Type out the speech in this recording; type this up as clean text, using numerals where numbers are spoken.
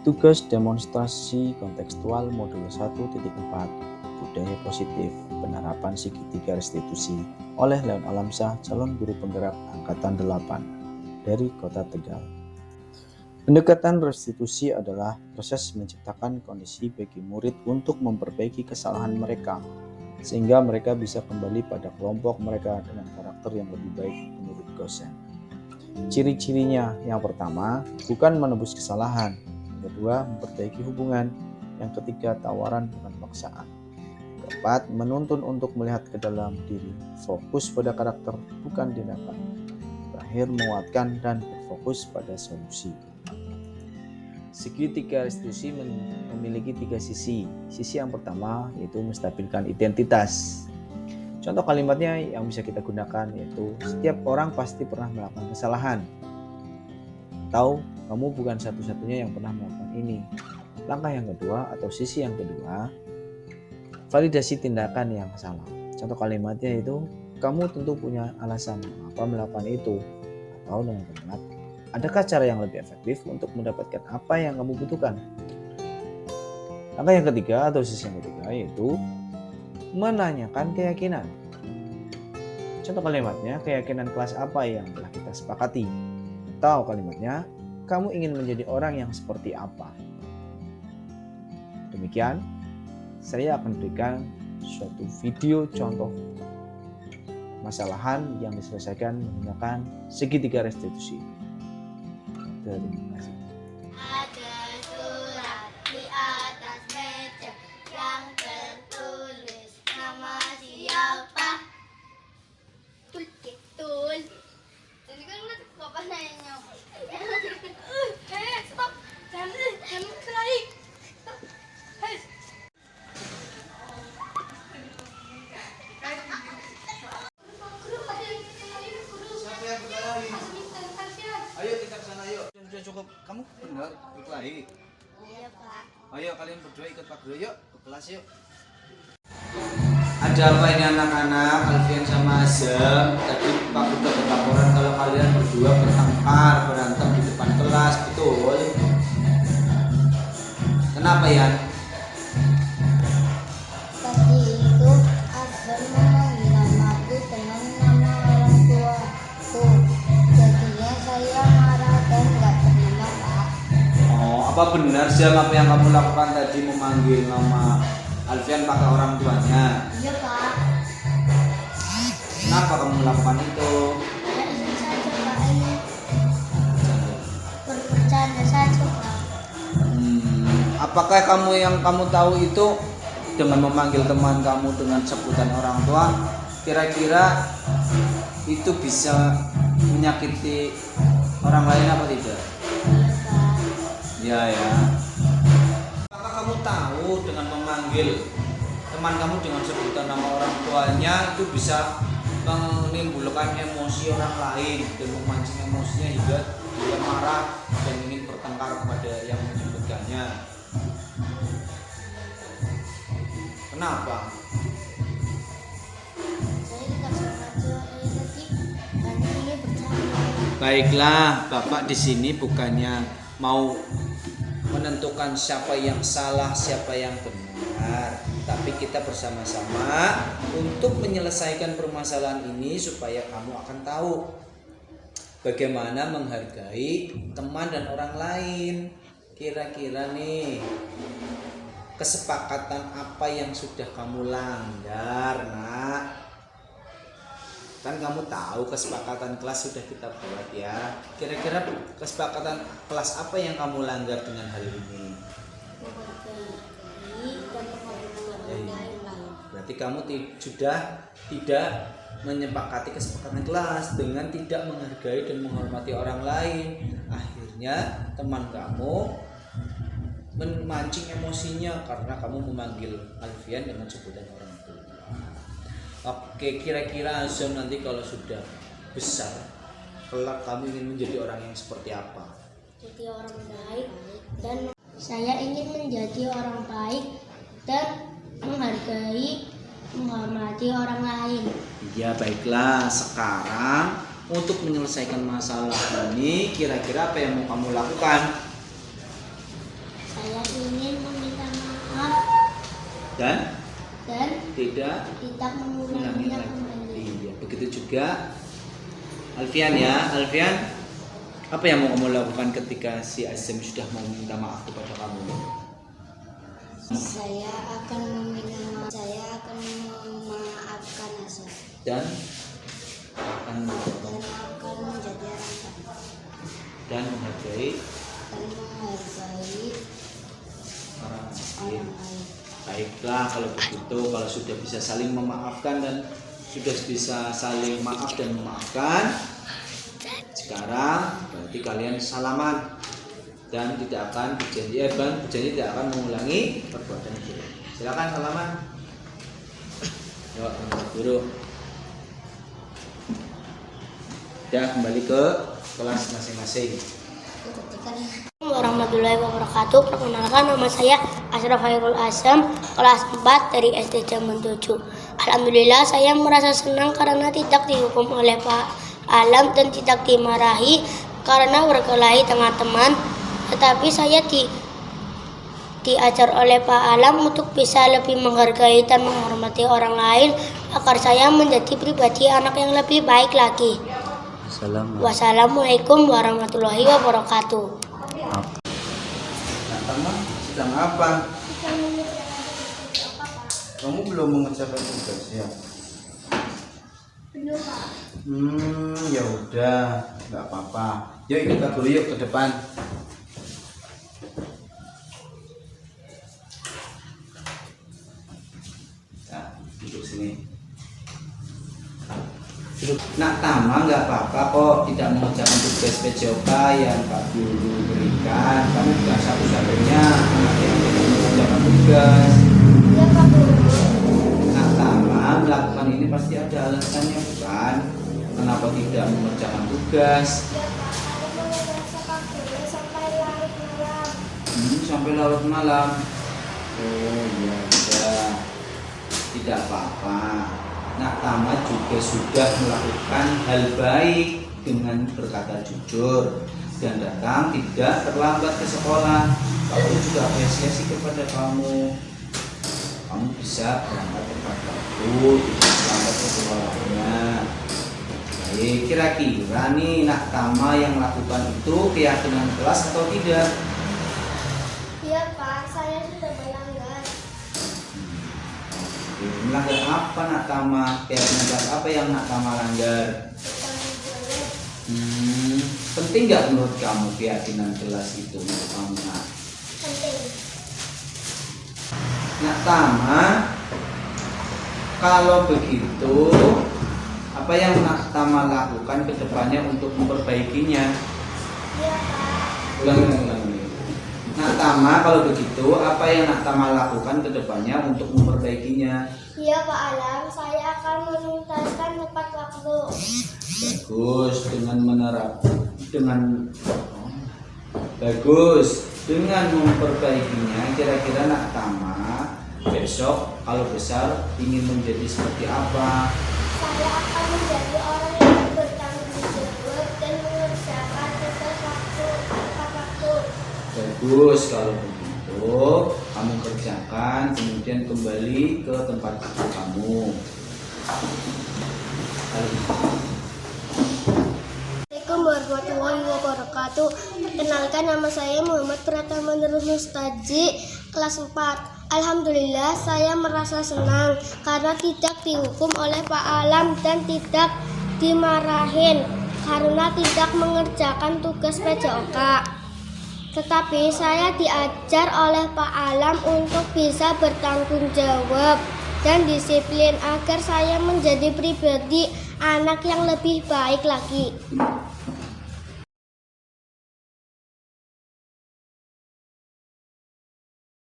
Tugas demonstrasi kontekstual modul 1.4 Budaya Positif Penerapan Segitiga Restitusi oleh Leon Alamsyah, calon guru penggerak Angkatan 8 dari Kota Tegal. Pendekatan restitusi adalah proses menciptakan kondisi bagi murid untuk memperbaiki kesalahan mereka, sehingga mereka bisa kembali pada kelompok mereka dengan karakter yang lebih baik menurut dosen. Ciri-cirinya, yang pertama, bukan menebus kesalahan. Yang kedua, memperbaiki hubungan. Yang ketiga, tawaran bukan paksaan. Keempat, menuntun untuk melihat ke dalam diri, fokus pada karakter bukan tindakan. Terakhir, menguatkan dan berfokus pada solusi. Segitiga restitusi memiliki 3 sisi. Sisi yang pertama yaitu menstabilkan identitas. Contoh kalimatnya yang bisa kita gunakan yaitu setiap orang pasti pernah melakukan kesalahan. Atau kamu bukan satu-satunya yang pernah melakukan ini. Langkah yang kedua atau sisi yang kedua, validasi tindakan yang salah. Contoh kalimatnya itu kamu tentu punya alasan mengapa melakukan itu. Atau dengan kalimat, adakah cara yang lebih efektif untuk mendapatkan apa yang kamu butuhkan? Langkah yang ketiga atau sisi yang ketiga yaitu menanyakan keyakinan. Contoh kalimatnya, keyakinan kelas apa yang telah kita sepakati? Atau kalimatnya, kamu ingin menjadi orang yang seperti apa? Demikian, saya akan berikan suatu video contoh masalahan yang diselesaikan menggunakan segitiga restitusi. Terima kasih. Ada surat di atas meja yang tertulis nama siapa? Betul. Jadi kan bapak nanya. Stop. Jangan berkelahi. Siapa yang berkelahi? Ayo kita kesana yuk. Sudah cukup. Kamu benar berkelahi. Iya, Pak. Ayo kalian berdua ikut Pak Guru yuk ke kelas yuk. Ada apa ini anak-anak? Alfian sama Azam. Tadi Pak Guru dapat laporan kalau kalian berdua bertengkar, berantem di depan kelas, betul? Kenapa ya? Tadi itu Azam memanggil namaku dengan nama orang tuaku. Jadinya saya marah dan nggak terima, Pak. Oh, apa benar sih apa yang kamu lakukan tadi memanggil nama Alfian pakai orang tuanya? Iya, Pak. Kenapa kamu melakukan itu? Ya ini saja, Pak. Ini bercanda saja, Pak. Apakah kamu tahu itu dengan memanggil teman kamu dengan sebutan orang tua, kira-kira itu bisa menyakiti orang lain apa tidak? Iya, Pak. Ya ya. Apakah kamu tahu dengan memanggil teman kamu dengan sebutan nama orang tuanya itu bisa menimbulkan emosi orang lain dan memancing emosinya hingga dia marah dan ingin bertengkar kepada yang menyebutkannya? Kenapa? Saya tidak sengaja tadi dan ini bercanda. Baiklah, Bapak di sini bukannya mau menentukan siapa yang salah, siapa yang benar, tapi kita bersama-sama untuk menyelesaikan permasalahan ini supaya kamu akan tahu bagaimana menghargai teman dan orang lain. Kira-kira nih, kesepakatan apa yang sudah kamu langgar, Nak? Kan kamu tahu kesepakatan kelas sudah kita buat ya. Kira-kira kesepakatan kelas apa yang kamu langgar dengan hari ini? Menghargai dan menghormati orang lain. Berarti kamu sudah tidak menyepakati kesepakatan kelas dengan tidak menghargai dan menghormati orang lain. Akhirnya teman kamu memancing emosinya karena kamu memanggil Alfian dengan sebutan orang tua. Oke, kira-kira Azam nanti kalau sudah besar, kelak kamu ingin menjadi orang yang seperti apa? Jadi orang baik dan saya ingin menjadi orang baik dan menghargai, menghormati orang lain. Ya baiklah, sekarang untuk menyelesaikan masalah ini kira-kira apa yang mau kamu lakukan? dan tidak tidak mengulanginya lagi. kembali. Iya, begitu juga Alfian ya. Alfian, apa yang mau kamu lakukan ketika si Azam sudah mau minta maaf kepada kamu? Saya akan memaafkan Azam Dan akan dan akan menjadi orang baik dan menghargai orang lain. orang lain. Baiklah kalau begitu, kalau sudah bisa saling memaafkan dan sudah bisa saling maaf dan memaafkan, sekarang berarti kalian salaman dan tidak akan berjanji tidak akan mengulangi perbuatan itu. Silakan salaman. Yuk, guru. Udah kembali ke kelas masing-masing. Warahmatullahi wabarakatuh. Perkenalkan, nama saya Ashraf Hairul Azam, kelas 4 dari SD Jaman 7. Alhamdulillah saya merasa senang karena tidak dihukum oleh Pak Alam dan tidak dimarahi karena berkelahi dengan teman. Tetapi saya diajar oleh Pak Alam untuk bisa lebih menghargai dan menghormati orang lain agar saya menjadi pribadi anak yang lebih baik lagi. Wassalamualaikum warahmatullahi wabarakatuh. Nah, Tama sedang apa? Kamu belum mengerjakan tugas ya? Belum, Pak. Ya udah, nggak apa-apa. Yuk ikut Kak Guru yuk ke depan. Nah, duduk sini. Nak Tama nggak apa-apa kok tidak mengerjakan tugas PJOK yang Pak Guru berikan. Kamu bukan satu-satunya anak yang tidak mengerjakan tugas. Ya, Pak Guru. Nak Tama melakukan ini pasti ada alasannya bukan? Kenapa tidak mengerjakan tugas? Ya, Pak. Saya mengerjakan Pak Guru sampai larut malam. Sampai larut malam. Oh iya, udah. Tidak apa-apa. Nak Tama juga sudah melakukan hal baik dengan berkata jujur dan datang tidak terlambat ke sekolah. Kamu juga apresiasi kepada kamu. Kamu bisa berangkat tepat waktu, tidak terlambat ke sekolahnya. Baik, kira-kira nih Nak Tama yang melakukan itu keyakinan kelas atau tidak? Iya, Pak. Saya sudah melanggar. Melanggar apa Nak Tama? Keyakinan kelas apa yang Nak Tama langgar? Bertanggung jawab. Penting nggak menurut kamu keyakinan kelas itu untuk kamu Nak? Penting. Nak Tama, kalau begitu apa yang Nak Tama lakukan ke depannya untuk memperbaikinya? Iya, Pak. Ulangi. Nak Tama, kalau begitu apa yang Nak Tama lakukan ke depannya untuk memperbaikinya? Iya, Pak Alam. Saya akan menuntaskan tepat waktu. Bagus, bagus dengan memperbaikinya. Kira-kira Nak Tama besok kalau besar ingin menjadi seperti apa? Saya akan menjadi orang yang bertanggung jawab dan mengerjakan tugas tepat waktu. Bagus, kalau begitu kamu kerjakan kemudian kembali ke tempat tidur kamu. Assalamualaikum warahmatullahi wabarakatuh. Perkenalkan, nama saya Muhammad Pratama Nurul Mustaji, kelas 4. Alhamdulillah saya merasa senang karena tidak dihukum oleh Pak Alam dan tidak dimarahin karena tidak mengerjakan tugas PJOK. Tetapi saya diajar oleh Pak Alam untuk bisa bertanggung jawab dan disiplin agar saya menjadi pribadi anak yang lebih baik lagi.